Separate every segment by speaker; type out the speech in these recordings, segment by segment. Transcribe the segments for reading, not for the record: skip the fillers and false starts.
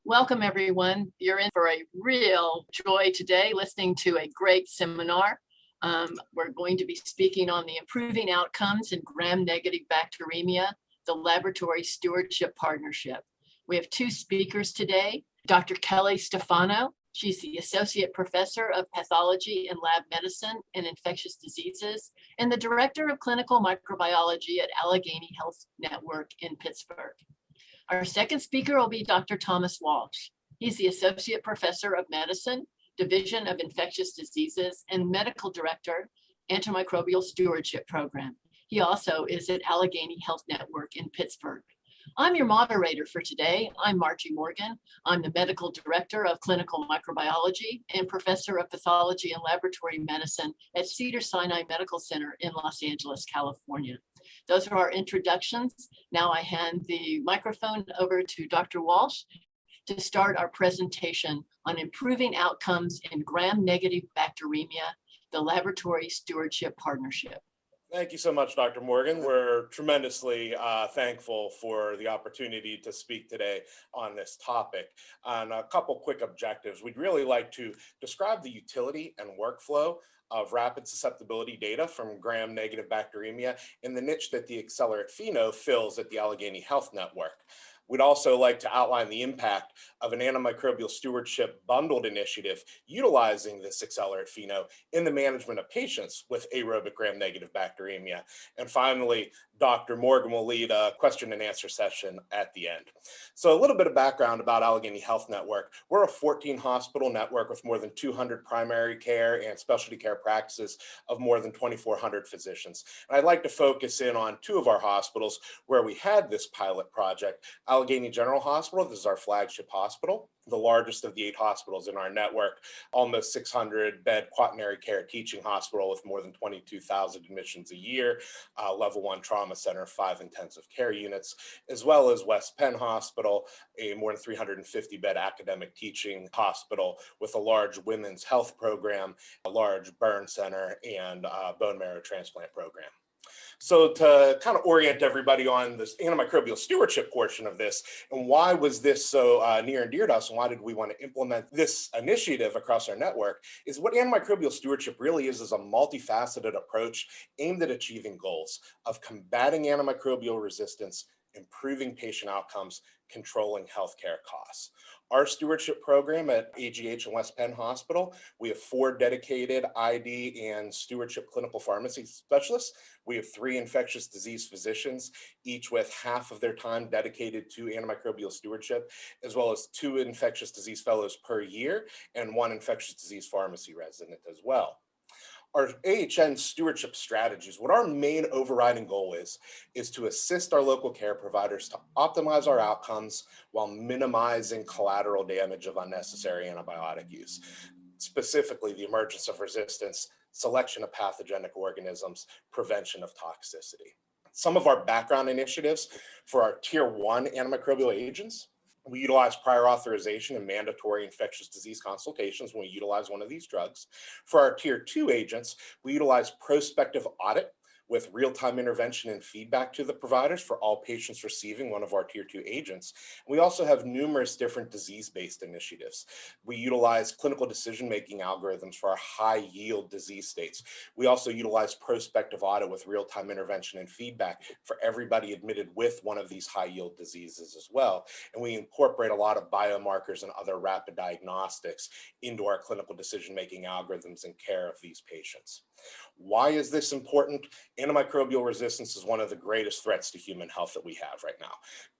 Speaker 1: Welcome, everyone. You're in for a real joy today, listening to a great seminar. We're going to be speaking on the improving outcomes in gram-negative bacteremia, the Laboratory Stewardship Partnership. We have two speakers today, Dr. Kelly Stefano. She's the Associate Professor of Pathology and Lab Medicine and Infectious Diseases, and the Director of Clinical Microbiology at Allegheny Health Network in Pittsburgh. Our second speaker will be Dr. Thomas Walsh. He's the Associate Professor of Medicine, Division of Infectious Diseases, and Medical Director, Antimicrobial Stewardship Program. He also is at Allegheny Health Network in Pittsburgh. I'm your moderator for today. I'm Margie Morgan. I'm the Medical Director of Clinical Microbiology and Professor of Pathology and Laboratory Medicine at Cedars-Sinai Medical Center in Los Angeles, California. Those are our introductions. Now I hand the microphone over to Dr. Walsh to start our presentation on improving outcomes in gram-negative bacteremia, the Laboratory Stewardship Partnership.
Speaker 2: Thank you so much, Dr. Morgan. We're tremendously thankful for the opportunity to speak today on this topic. On a couple quick objectives, we'd really like to describe the utility and workflow of rapid susceptibility data from gram-negative bacteremia in the niche that the Xpert Pheno fills at the Allegheny Health Network. We'd also like to outline the impact of an antimicrobial stewardship bundled initiative utilizing this Xpert Pheno in the management of patients with aerobic gram-negative bacteremia. And finally, Dr. Morgan will lead a question and answer session at the end. So a little bit of background about Allegheny Health Network. We're a 14 hospital network with more than 200 primary care and specialty care practices of more than 2,400 physicians. And I'd like to focus in on two of our hospitals where we had this pilot project. Allegheny General Hospital, this is our flagship hospital, the largest of the 8 hospitals in our network, almost 600 bed quaternary care teaching hospital with more than 22,000 admissions a year, level 1 trauma center, 5 intensive care units, as well as West Penn Hospital, a more than 350 bed academic teaching hospital with a large women's health program, a large burn center, and bone marrow transplant program. So to kind of orient everybody on this antimicrobial stewardship portion of this, and why was this so near and dear to us, and why did we want to implement this initiative across our network, is what antimicrobial stewardship really is a multifaceted approach aimed at achieving goals of combating antimicrobial resistance, improving patient outcomes, controlling healthcare costs. Our stewardship program at AGH and West Penn Hospital, we have 4 dedicated ID and stewardship clinical pharmacy specialists. We have 3 infectious disease physicians, each with half of their time dedicated to antimicrobial stewardship, as well as 2 infectious disease fellows per year and 1 infectious disease pharmacy resident as well. Our AHN stewardship strategies, what our main overriding goal is to assist our local care providers to optimize our outcomes while minimizing collateral damage of unnecessary antibiotic use, specifically the emergence of resistance, selection of pathogenic organisms, prevention of toxicity. Some of our background initiatives for our tier 1 antimicrobial agents, we utilize prior authorization and mandatory infectious disease consultations when we utilize one of these drugs. For our tier 2 agents, we utilize prospective audit with real-time intervention and feedback to the providers for all patients receiving one of our tier 2 agents. We also have numerous different disease-based initiatives. We utilize clinical decision-making algorithms for our high-yield disease states. We also utilize prospective audit with real-time intervention and feedback for everybody admitted with one of these high-yield diseases as well. And we incorporate a lot of biomarkers and other rapid diagnostics into our clinical decision-making algorithms and care of these patients. Why is this important? Antimicrobial resistance is one of the greatest threats to human health that we have right now.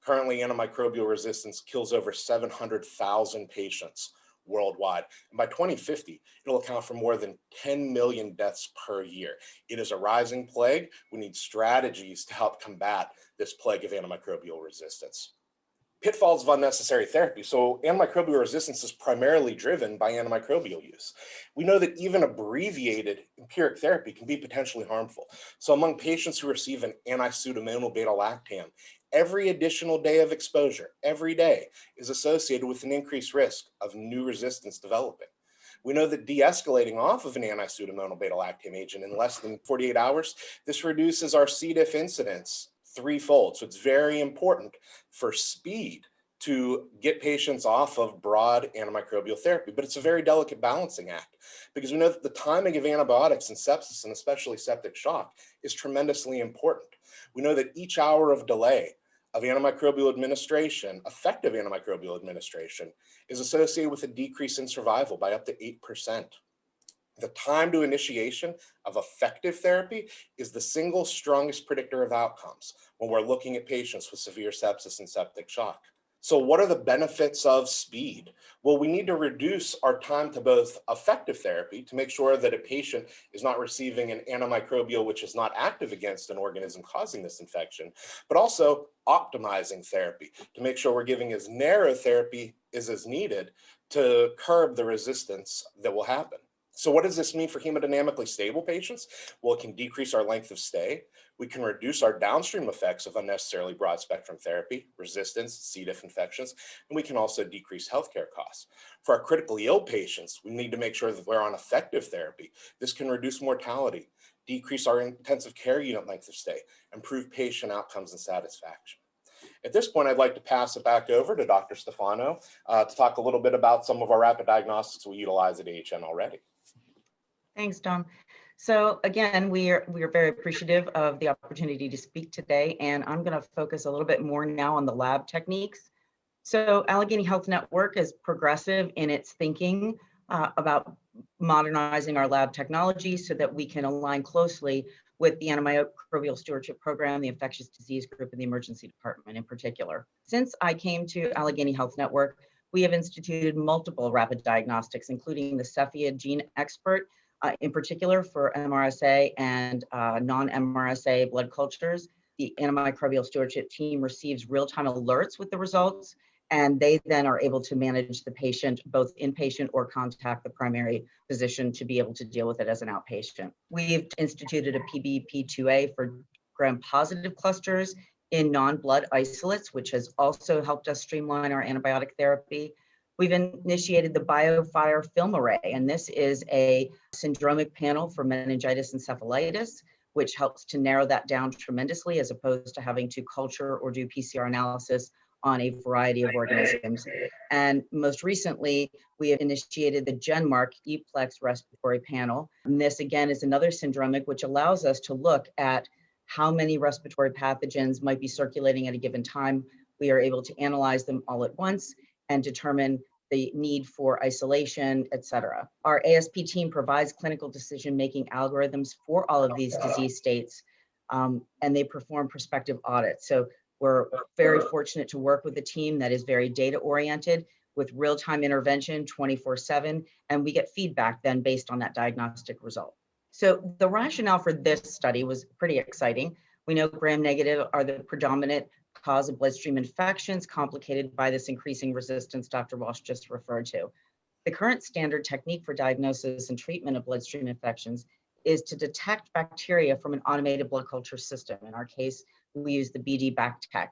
Speaker 2: Currently, antimicrobial resistance kills over 700,000 patients worldwide. And by 2050, it'll account for more than 10 million deaths per year. It is a rising plague. We need strategies to help combat this plague of antimicrobial resistance. Pitfalls of unnecessary therapy. So antimicrobial resistance is primarily driven by antimicrobial use. We know that even abbreviated empiric therapy can be potentially harmful. So among patients who receive an anti-pseudomonal beta-lactam, every additional day of exposure, every day, is associated with an increased risk of new resistance developing. We know that de-escalating off of an anti-pseudomonal beta-lactam agent in less than 48 hours, this reduces our C. diff incidence threefold. So it's very important for speed to get patients off of broad antimicrobial therapy. But it's a very delicate balancing act because we know that the timing of antibiotics in sepsis, and especially septic shock, is tremendously important. We know that each hour of delay of antimicrobial administration, effective antimicrobial administration, is associated with a decrease in survival by up to 8%. The time to initiation of effective therapy is the single strongest predictor of outcomes when we're looking at patients with severe sepsis and septic shock. So what are the benefits of speed? Well, we need to reduce our time to both effective therapy to make sure that a patient is not receiving an antimicrobial which is not active against an organism causing this infection, but also optimizing therapy to make sure we're giving as narrow therapy as needed to curb the resistance that will happen. So what does this mean for hemodynamically stable patients? Well, it can decrease our length of stay. We can reduce our downstream effects of unnecessarily broad spectrum therapy, resistance, C. diff infections, and we can also decrease healthcare costs. For our critically ill patients, we need to make sure that we're on effective therapy. This can reduce mortality, decrease our intensive care unit length of stay, improve patient outcomes and satisfaction. At this point, I'd like to pass it back over to Dr. Stefano to talk a little bit about some of our rapid diagnostics we utilize at AHN already.
Speaker 3: Thanks, Tom. So again, we are very appreciative of the opportunity to speak today, and I'm going to focus a little bit more now on the lab techniques. So Allegheny Health Network is progressive in its thinking about modernizing our lab technology so that we can align closely with the Antimicrobial Stewardship Program, the Infectious Disease Group, and the Emergency Department in particular. Since I came to Allegheny Health Network, we have instituted multiple rapid diagnostics, including the Cepheid gene Xpert, in particular for MRSA and non-MRSA blood cultures. The antimicrobial stewardship team receives real-time alerts with the results, and they then are able to manage the patient both inpatient or contact the primary physician to be able to deal with it as an outpatient. We've instituted a PBP2A for gram-positive clusters in non-blood isolates, which has also helped us streamline our antibiotic therapy. We've initiated the BioFire film array, and this is a syndromic panel for meningitis encephalitis, which helps to narrow that down tremendously as opposed to having to culture or do PCR analysis on a variety of organisms. And most recently, we have initiated the GenMark ePlex respiratory panel. And this again is another syndromic which allows us to look at how many respiratory pathogens might be circulating at a given time. We are able to analyze them all at once and determine the need for isolation, et cetera. Our ASP team provides clinical decision-making algorithms for all of these disease states, and they perform prospective audits. So we're very fortunate to work with a team that is very data-oriented with real-time intervention 24/7, and we get feedback then based on that diagnostic result. So the rationale for this study was pretty exciting. We know gram-negative are the predominant cause of bloodstream infections complicated by this increasing resistance Dr. Walsh just referred to. The current standard technique for diagnosis and treatment of bloodstream infections is to detect bacteria from an automated blood culture system. In our case, we use the BD BACTEC.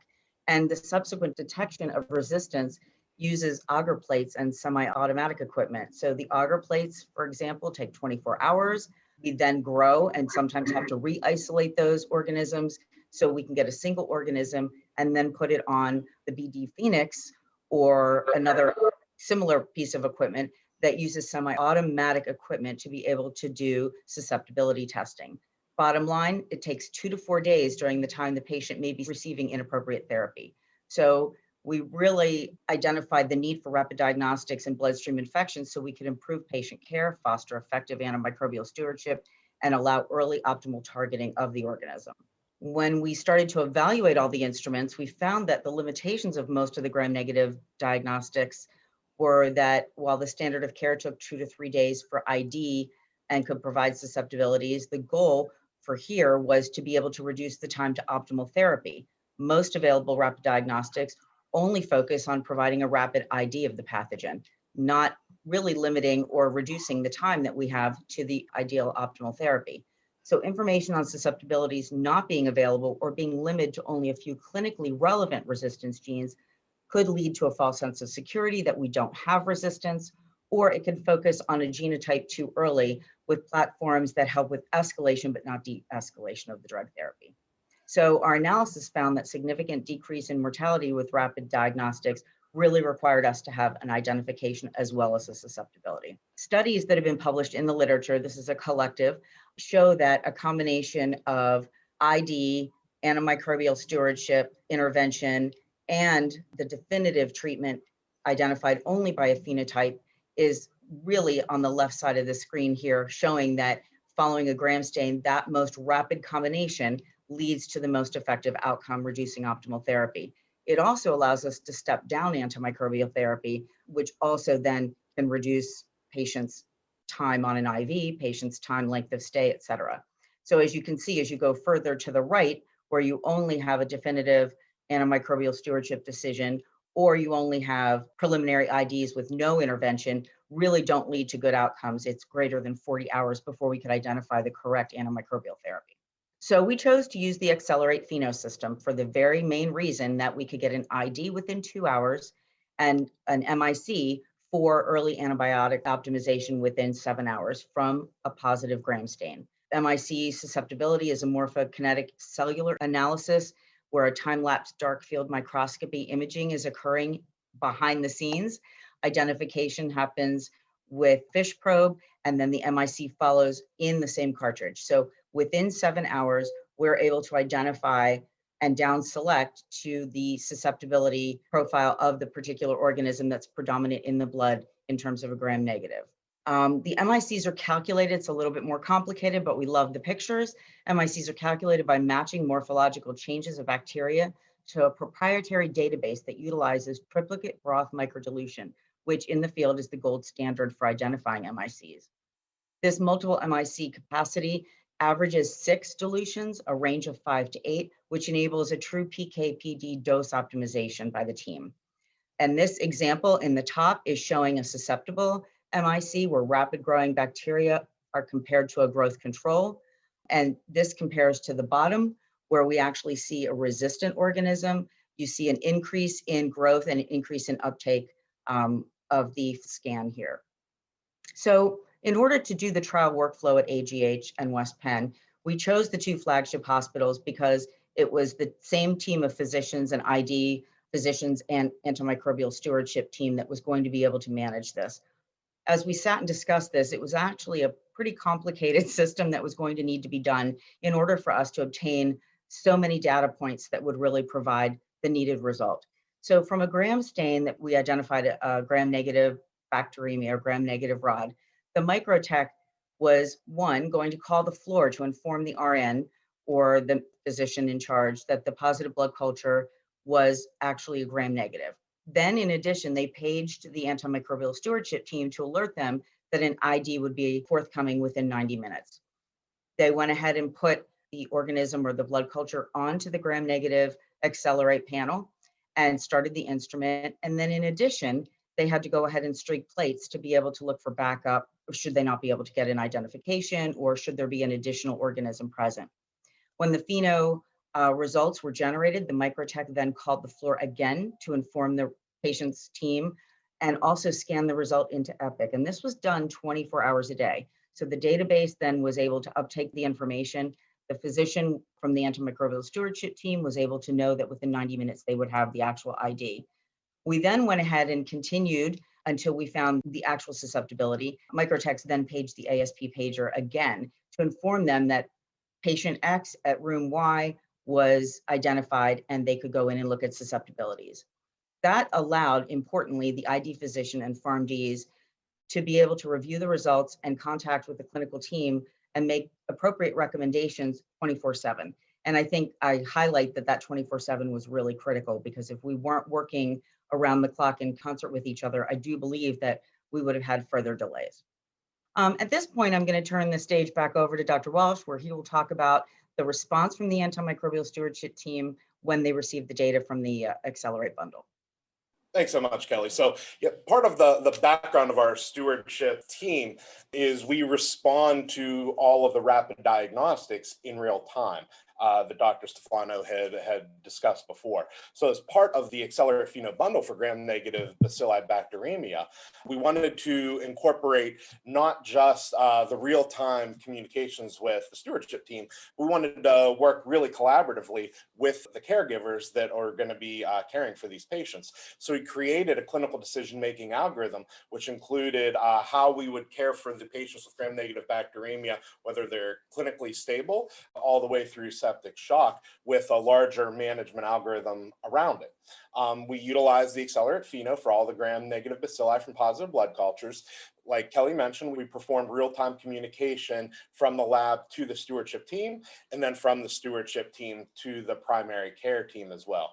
Speaker 3: And the subsequent detection of resistance uses auger plates and semi-automatic equipment. So the auger plates, for example, take 24 hours. We then grow and sometimes have to re-isolate those organisms so we can get a single organism and then put it on the BD Phoenix or another similar piece of equipment that uses semi-automatic equipment to be able to do susceptibility testing. Bottom line, it takes 2 to 4 days during the time the patient may be receiving inappropriate therapy. So we really identified the need for rapid diagnostics and bloodstream infections so we could improve patient care, foster effective antimicrobial stewardship, and allow early optimal targeting of the organism. When we started to evaluate all the instruments, we found that the limitations of most of the gram-negative diagnostics were that while the standard of care took 2 to 3 days for ID and could provide susceptibilities, the goal for here was to be able to reduce the time to optimal therapy. Most available rapid diagnostics only focus on providing a rapid ID of the pathogen, not really limiting or reducing the time that we have to the ideal optimal therapy. So information on susceptibilities not being available or being limited to only a few clinically relevant resistance genes could lead to a false sense of security that we don't have resistance, or it can focus on a genotype too early with platforms that help with escalation but not de-escalation of the drug therapy. So our analysis found that significant decrease in mortality with rapid diagnostics really required us to have an identification as well as a susceptibility. Studies that have been published in the literature, this is a collective, show that a combination of ID, antimicrobial stewardship, intervention, and the definitive treatment identified only by a phenotype is really on the left side of the screen here, showing that following a Gram stain, that most rapid combination leads to the most effective outcome, reducing optimal therapy. It also allows us to step down antimicrobial therapy, which also then can reduce patients' time on an IV, patients' time length of stay, et cetera. So as you can see, as you go further to the right, where you only have a definitive antimicrobial stewardship decision, or you only have preliminary IDs with no intervention, really don't lead to good outcomes. It's greater than 40 hours before we could identify the correct antimicrobial therapy. So we chose to use the Accelerate Pheno system for the very main reason that we could get an ID within 2 hours and an MIC for early antibiotic optimization within 7 hours from a positive Gram stain. MIC susceptibility is a morphokinetic cellular analysis where a time-lapse dark field microscopy imaging is occurring behind the scenes. Identification happens with fish probe, and then the MIC follows in the same cartridge. So within 7 hours, we're able to identify and down select to the susceptibility profile of the particular organism that's predominant in the blood in terms of a Gram negative. The MICs are calculated. It's a little bit more complicated, but we love the pictures. MICs are calculated by matching morphological changes of bacteria to a proprietary database that utilizes triplicate broth microdilution, which in the field is the gold standard for identifying MICs. This multiple MIC capacity averages 6 dilutions, a range of 5 to 8, which enables a true PK/PD dose optimization by the team. And this example in the top is showing a susceptible MIC where rapid growing bacteria are compared to a growth control. And this compares to the bottom where we actually see a resistant organism. You see an increase in growth and an increase in uptake of the scan here. So in order to do the trial workflow at AGH and West Penn, we chose the 2 flagship hospitals because it was the same team of physicians and ID physicians and antimicrobial stewardship team that was going to be able to manage this. As we sat and discussed this, it was actually a pretty complicated system that was going to need to be done in order for us to obtain so many data points that would really provide the needed result. So from a Gram stain that we identified a Gram negative bacteremia or Gram negative rod, the microtech was going to call the floor to inform the RN or the physician in charge that the positive blood culture was actually a Gram negative. Then in addition, they paged the antimicrobial stewardship team to alert them that an ID would be forthcoming within 90 minutes. They went ahead and put the organism or the blood culture onto the Gram negative Accelerate panel and started the instrument. And then in addition, they had to go ahead and streak plates to be able to look for backup, or should they not be able to get an identification, or should there be an additional organism present. When the pheno results were generated, the microtech then called the floor again to inform the patient's team and also scan the result into Epic. And this was done 24 hours a day. So the database then was able to uptake the information. The physician from the antimicrobial stewardship team was able to know that within 90 minutes they would have the actual ID. We then went ahead and continued until we found the actual susceptibility. Microtechs then paged the ASP pager again to inform them that patient X at room Y was identified and they could go in and look at susceptibilities. That allowed, importantly, the ID physician and PharmDs to be able to review the results and contact with the clinical team and make appropriate recommendations 24/7. And I think I highlight that 24/7 was really critical, because if we weren't working around the clock in concert with each other, I do believe that we would have had further delays. At this point, I'm going to turn the stage back over to Dr. Walsh, where he will talk about the response from the antimicrobial stewardship team when they received the data from the Accelerate bundle.
Speaker 2: Thanks so much, Kelly. So yeah, part of the background of our stewardship team is we respond to all of the rapid diagnostics in real time. that Dr. Stefano had discussed before. So as part of the accelerated pheno bundle for gram-negative bacilli bacteremia, we wanted to incorporate not just the real-time communications with the stewardship team, we wanted to work really collaboratively with the caregivers that are going to be caring for these patients. So we created a clinical decision-making algorithm, which included how we would care for the patients with gram-negative bacteremia, whether they're clinically stable, all the way through septic shock, with a larger management algorithm around it. We utilized the accelerated pheno for all the gram-negative bacilli from positive blood cultures. Like Kelly mentioned, we performed real-time communication from the lab to the stewardship team, and then from the stewardship team to the primary care team as well.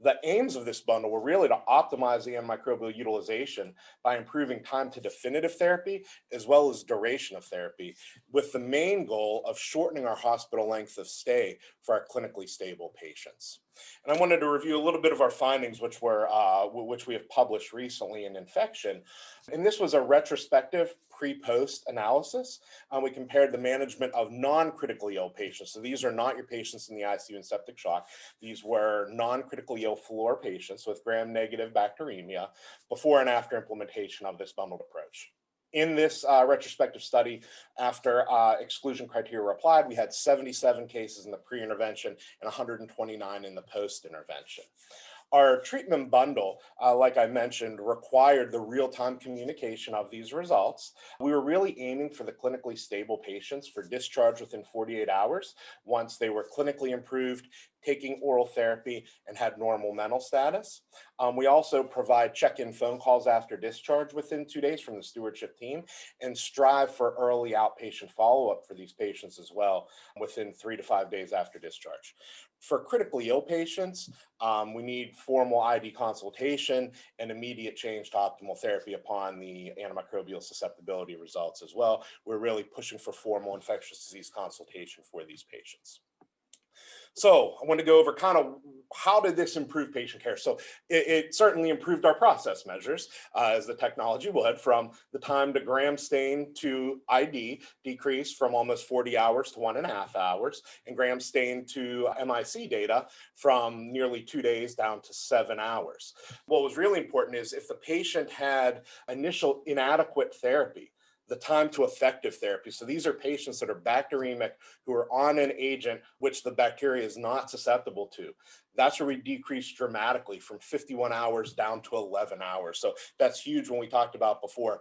Speaker 2: The aims of this bundle were really to optimize the antimicrobial utilization by improving time to definitive therapy as well as duration of therapy, with the main goal of shortening our hospital length of stay for our clinically stable patients. And I wanted to review a little bit of our findings, which we have published recently in Infection. And this was a retrospective pre-post analysis. We compared the management of non-critically ill patients. So these are not your patients in the ICU and septic shock. These were non-critically ill floor patients with gram-negative bacteremia before and after implementation of this bundled approach. In this retrospective study, after exclusion criteria were applied, we had 77 cases in the pre-intervention and 129 in the post-intervention. Our treatment bundle, like I mentioned, required the real-time communication of these results. We were really aiming for the clinically stable patients for discharge within 48 hours once they were clinically improved, taking oral therapy, and had normal mental status. We also provide check-in phone calls after discharge within 2 days from the stewardship team, and strive for early outpatient follow-up for these patients as well within 3 to 5 days after discharge. For critically ill patients, we need formal ID consultation and immediate change to optimal therapy upon the antimicrobial susceptibility results as well. We're really pushing for formal infectious disease consultation for these patients. So I want to go over kind of how did this improve patient care? So it certainly improved our process measures, as the technology would, from the time to gram stain to ID decreased from almost 40 hours to 1.5 hours, and gram stain to MIC data from nearly 2 days down to 7 hours. What was really important is if the patient had initial inadequate therapy, the time to effective therapy. So these are patients that are bacteremic who are on an agent which the bacteria is not susceptible to. That's where we decreased dramatically from 51 hours down to 11 hours. So that's huge when we talked about before.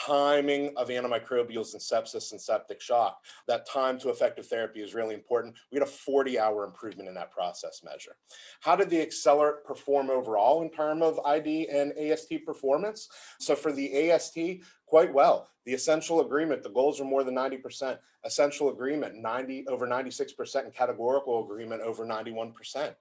Speaker 2: Timing of antimicrobials in sepsis and septic shock, that time to effective therapy is really important. We had a 40-hour improvement in that process measure. How did the accelerate perform overall in terms of ID and AST performance? So for the AST, quite well. The essential agreement, the goals are more than 90%. Essential agreement, over 96%, and categorical agreement, over 91%.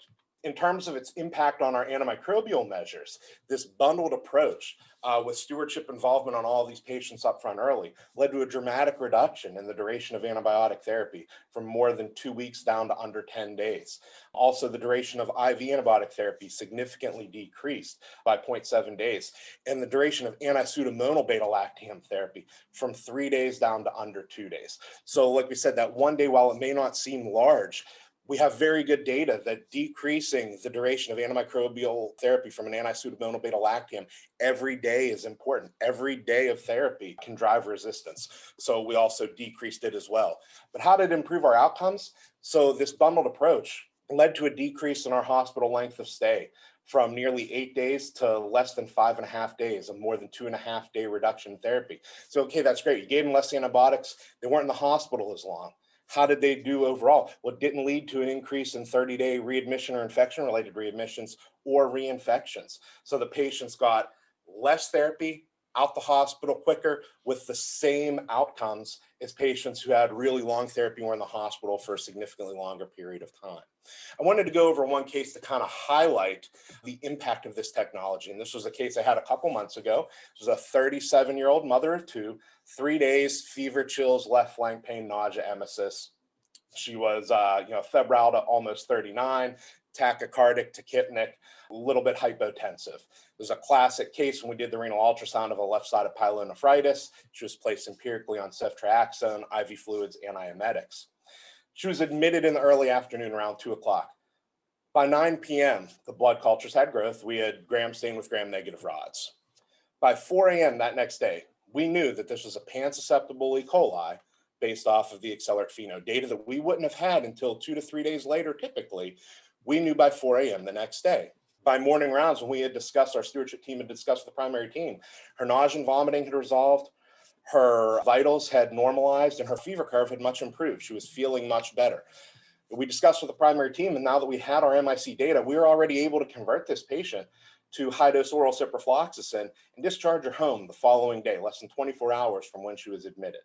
Speaker 2: In terms of its impact on our antimicrobial measures, this bundled approach with stewardship involvement on all these patients up front early led to a dramatic reduction in the duration of antibiotic therapy from more than 2 weeks down to under 10 days. Also, the duration of IV antibiotic therapy significantly decreased by 0.7 days, and the duration of anti-pseudomonal beta-lactam therapy from 3 days down to under 2 days. So like we said, that 1 day, while it may not seem large, we have very good data that decreasing the duration of antimicrobial therapy from an anti-pseudomonal beta-lactam every day is important. Every day of therapy can drive resistance. So we also decreased it as well. But how did it improve our outcomes? So this bundled approach led to a decrease in our hospital length of stay from nearly 8 days to less than 5.5 days, a more than 2.5 day reduction in therapy. So, okay, that's great. You gave them less antibiotics. They weren't in the hospital as long. How did they do overall? Well, it didn't lead to an increase in 30-day readmission or infection-related readmissions or reinfections. So the patients got less therapy, out the hospital quicker, with the same outcomes as patients who had really long therapy and were in the hospital for a significantly longer period of time. I wanted to go over one case to kind of highlight the impact of this technology. And this was a case I had a couple months ago. This was a 37-year-old mother of 2, 3 days, fever, chills, left flank pain, nausea, emesis. She was, febrile to almost 39, tachycardic, tachypnic, a little bit hypotensive. It was a classic case when we did the renal ultrasound of a left-sided pyelonephritis. She was placed empirically on ceftriaxone, IV fluids, antiemetics. She was admitted in the early afternoon around 2 o'clock. By 9 p.m., the blood cultures had growth. We had gram stained with gram-negative rods. By 4 a.m. that next day, we knew that this was a pan-susceptible E. coli based off of the Xpert pheno data that we wouldn't have had until 2 to 3 days later, typically. We knew by 4 a.m. the next day. By morning rounds, when we had discussed, our stewardship team had discussed with the primary team, her nausea and vomiting had resolved, her vitals had normalized, and her fever curve had much improved. She was feeling much better. We discussed with the primary team, and now that we had our MIC data, we were already able to convert this patient to high-dose oral ciprofloxacin and discharge her home the following day, less than 24 hours from when she was admitted.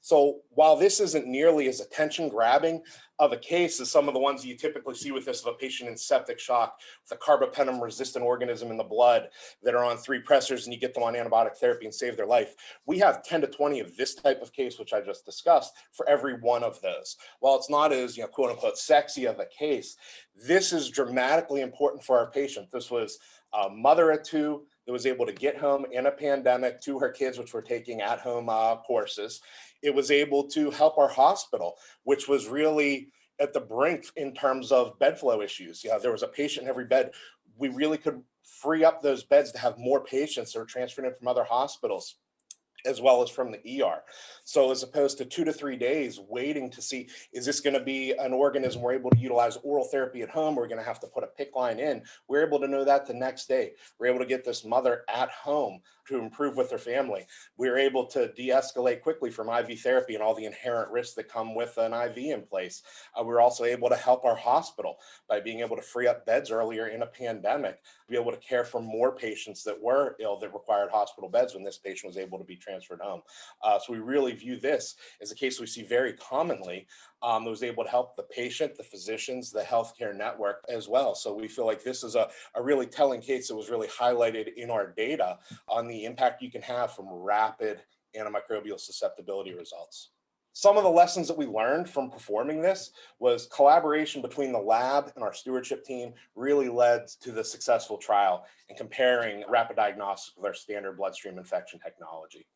Speaker 2: So while this isn't nearly as attention-grabbing of a case as some of the ones you typically see with this of a patient in septic shock with a carbapenem-resistant organism in the blood that are on 3 pressors and you get them on antibiotic therapy and save their life, we have 10 to 20 of this type of case, which I just discussed, for every one of those. While it's not as, quote unquote, sexy of a case, this is dramatically important for our patient. This was a mother of 2 that was able to get home in a pandemic to her kids, which were taking at-home courses. It was able to help our hospital, which was really at the brink in terms of bed flow issues. There was a patient in every bed. We really could free up those beds to have more patients that were transferred in from other hospitals, as well as from the ER. So as opposed to 2 to 3 days waiting to see, is this going to be an organism we're able to utilize oral therapy at home? We're going to have to put a PICC line in. We're able to know that the next day. We're able to get this mother at home to improve with her family. We were able to de-escalate quickly from IV therapy and all the inherent risks that come with an IV in place. We were also able to help our hospital by being able to free up beds earlier in a pandemic, be able to care for more patients that were ill that required hospital beds when this patient was able to be transferred home. So we really view this as a case we see very commonly that was able to help the patient, the physicians, the healthcare network as well. So we feel like this is a really telling case that was really highlighted in our data on the impact you can have from rapid antimicrobial susceptibility results. Some of the lessons that we learned from performing this was collaboration between the lab and our stewardship team really led to the successful trial in comparing rapid diagnostics with our standard bloodstream infection technology.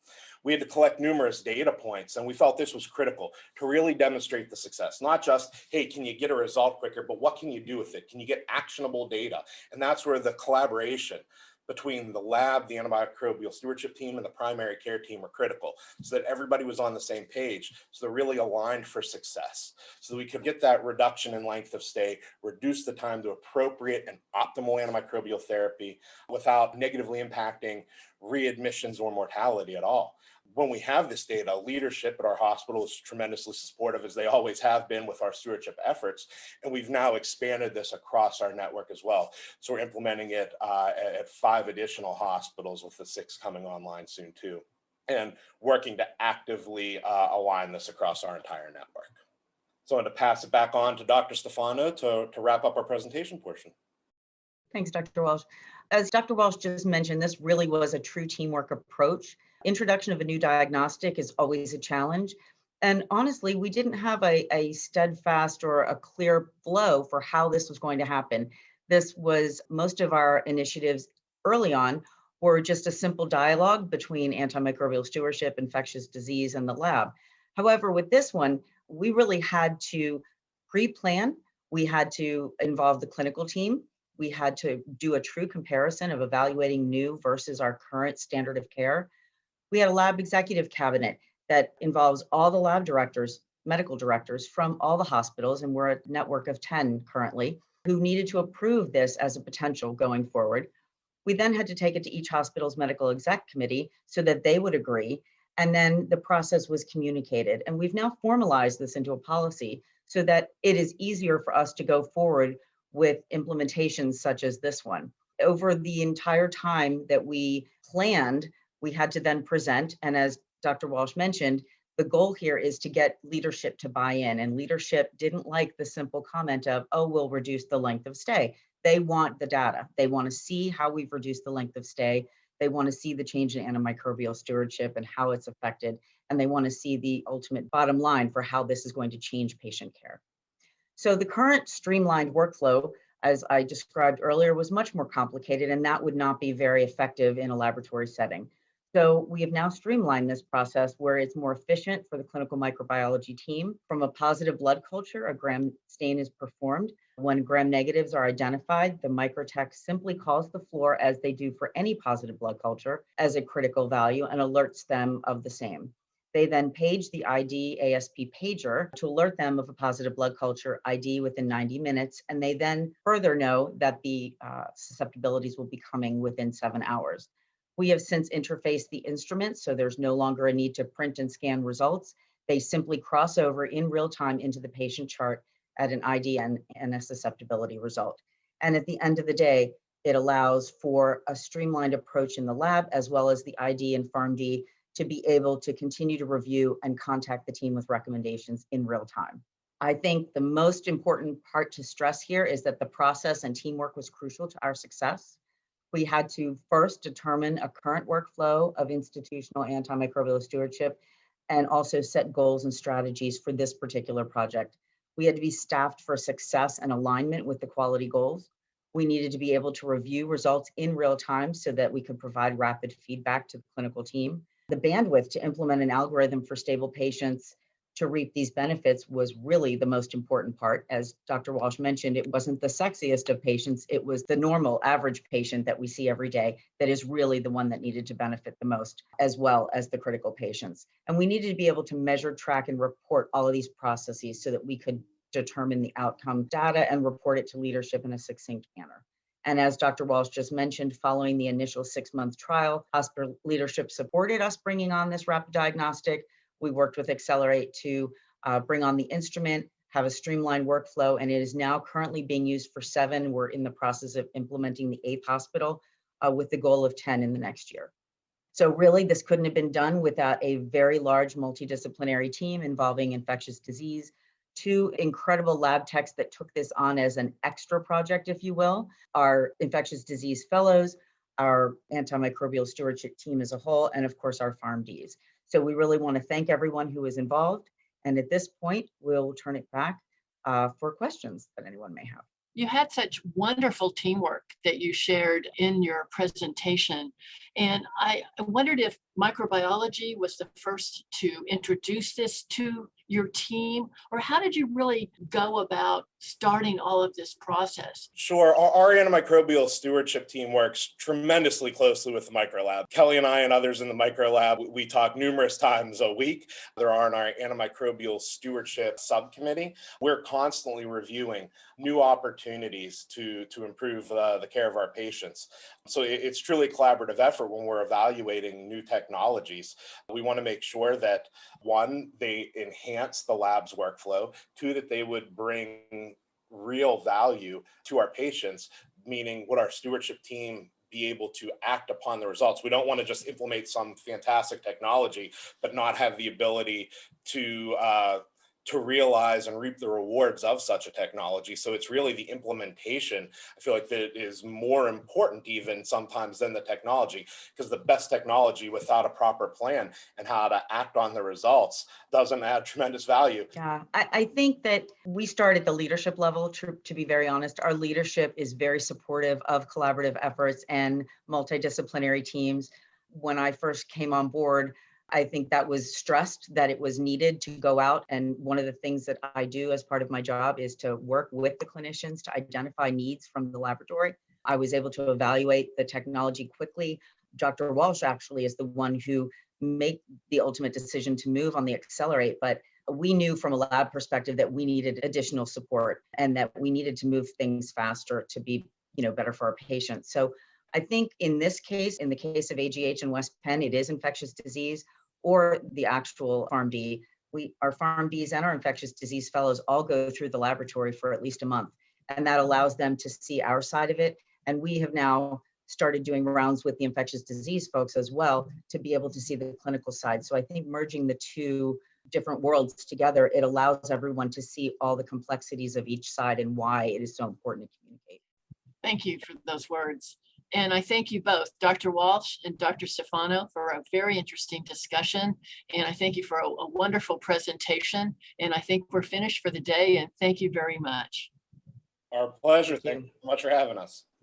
Speaker 2: We had to collect numerous data points, and we felt this was critical to really demonstrate the success. Not just, hey, can you get a result quicker, but what can you do with it? Can you get actionable data? And that's where the collaboration between the lab, the antimicrobial stewardship team, and the primary care team were critical, so that everybody was on the same page, so they're really aligned for success, so that we could get that reduction in length of stay, reduce the time to appropriate and optimal antimicrobial therapy without negatively impacting readmissions or mortality at all. When we have this data, leadership at our hospital is tremendously supportive, as they always have been with our stewardship efforts. And we've now expanded this across our network as well. So we're implementing it at 5 additional hospitals, with the 6 coming online soon too, and working to actively align this across our entire network. So I'm going to pass it back on to Dr. Stefano to wrap up our presentation portion.
Speaker 3: Thanks, Dr. Walsh. As Dr. Walsh just mentioned, this really was a true teamwork approach. Introduction of a new diagnostic is always a challenge. And honestly, we didn't have a steadfast or a clear flow for how this was going to happen. This was, most of our initiatives early on were just a simple dialogue between antimicrobial stewardship, infectious disease, and the lab. However, with this one, we really had to pre-plan. We had to involve the clinical team. We had to do a true comparison of evaluating new versus our current standard of care. We had a lab executive cabinet that involves all the lab directors, medical directors from all the hospitals, and we're a network of 10 currently, who needed to approve this as a potential going forward. We then had to take it to each hospital's medical exec committee so that they would agree, and then the process was communicated. And we've now formalized this into a policy so that it is easier for us to go forward with implementations such as this one. Over the entire time that we planned, we had to then present, and as Dr. Walsh mentioned, the goal here is to get leadership to buy in, and leadership didn't like the simple comment of, oh, we'll reduce the length of stay. They want the data. They want to see how we've reduced the length of stay. They want to see the change in antimicrobial stewardship and how it's affected, and they want to see the ultimate bottom line for how this is going to change patient care. So the current streamlined workflow, as I described earlier, was much more complicated, and that would not be very effective in a laboratory setting. So we have now streamlined this process where it's more efficient for the clinical microbiology team. From a positive blood culture, a gram stain is performed. When gram negatives are identified, the microtech simply calls the floor, as they do for any positive blood culture, as a critical value and alerts them of the same. They then page the ID ASP pager to alert them of a positive blood culture ID within 90 minutes. And they then further know that the susceptibilities will be coming within 7 hours. We have since interfaced the instruments, so there's no longer a need to print and scan results. They simply cross over in real time into the patient chart at an ID and a susceptibility result. And at the end of the day, it allows for a streamlined approach in the lab, as well as the ID and PharmD to be able to continue to review and contact the team with recommendations in real time. I think the most important part to stress here is that the process and teamwork was crucial to our success. We had to first determine a current workflow of institutional antimicrobial stewardship and also set goals and strategies for this particular project. We had to be staffed for success and alignment with the quality goals. We needed to be able to review results in real time so that we could provide rapid feedback to the clinical team. The bandwidth to implement an algorithm for stable patients to reap these benefits was really the most important part. As Dr. Walsh mentioned, it wasn't the sexiest of patients, it was the normal average patient that we see every day that is really the one that needed to benefit the most, as well as the critical patients. And we needed to be able to measure, track, and report all of these processes so that we could determine the outcome data and report it to leadership in a succinct manner. And as Dr. Walsh just mentioned, following the initial 6-month trial, hospital leadership supported us bringing on this rapid diagnostic. We worked with Accelerate to bring on the instrument, have a streamlined workflow, and it is now currently being used for 7. We're in the process of implementing the 8th hospital with the goal of 10 in the next year. So really, this couldn't have been done without a very large multidisciplinary team involving infectious disease, 2 incredible lab techs that took this on as an extra project, if you will, our infectious disease fellows, our antimicrobial stewardship team as a whole, and of course, our PharmDs. So we really want to thank everyone who is involved. And at this point, we'll turn it back for questions that anyone may have.
Speaker 1: You had such wonderful teamwork that you shared in your presentation. And I wondered if microbiology was the first to introduce this to your team, or how did you really go about starting all of this process?
Speaker 2: Sure. Our antimicrobial stewardship team works tremendously closely with the microlab. Kelly and I and others in the microlab, we talk numerous times a week. There are in our antimicrobial stewardship subcommittee. We're constantly reviewing new opportunities to improve the care of our patients. So it's truly a collaborative effort when we're evaluating new technologies. We want to make sure that, 1, they enhance the lab's workflow, 2, that they would bring real value to our patients, meaning would our stewardship team be able to act upon the results. We don't want to just implement some fantastic technology, but not have the ability to realize and reap the rewards of such a technology. So it's really the implementation, I feel like, that is more important even sometimes than the technology, because the best technology without a proper plan and how to act on the results doesn't add tremendous value.
Speaker 3: Yeah, I think that we start at the leadership level, to be very honest. Our leadership is very supportive of collaborative efforts and multidisciplinary teams. When I first came on board, I think that was stressed that it was needed to go out. And one of the things that I do as part of my job is to work with the clinicians to identify needs from the laboratory. I was able to evaluate the technology quickly. Dr. Walsh actually is the one who made the ultimate decision to move on the Accelerate, but we knew from a lab perspective that we needed additional support and that we needed to move things faster to be, better for our patients. So I think in this case, in the case of AGH and West Penn, it is infectious disease or the actual PharmD. Our PharmDs and our infectious disease fellows all go through the laboratory for at least a month, and that allows them to see our side of it. And we have now started doing rounds with the infectious disease folks as well to be able to see the clinical side. So I think merging the 2 different worlds together, it allows everyone to see all the complexities of each side and why it is so important to communicate.
Speaker 1: Thank you for those words. And I thank you both, Dr. Walsh and Dr. Stefano, for a very interesting discussion. And I thank you for a wonderful presentation. And I think we're finished for the day. And thank you very much.
Speaker 2: Our pleasure. Thank you so much for having us.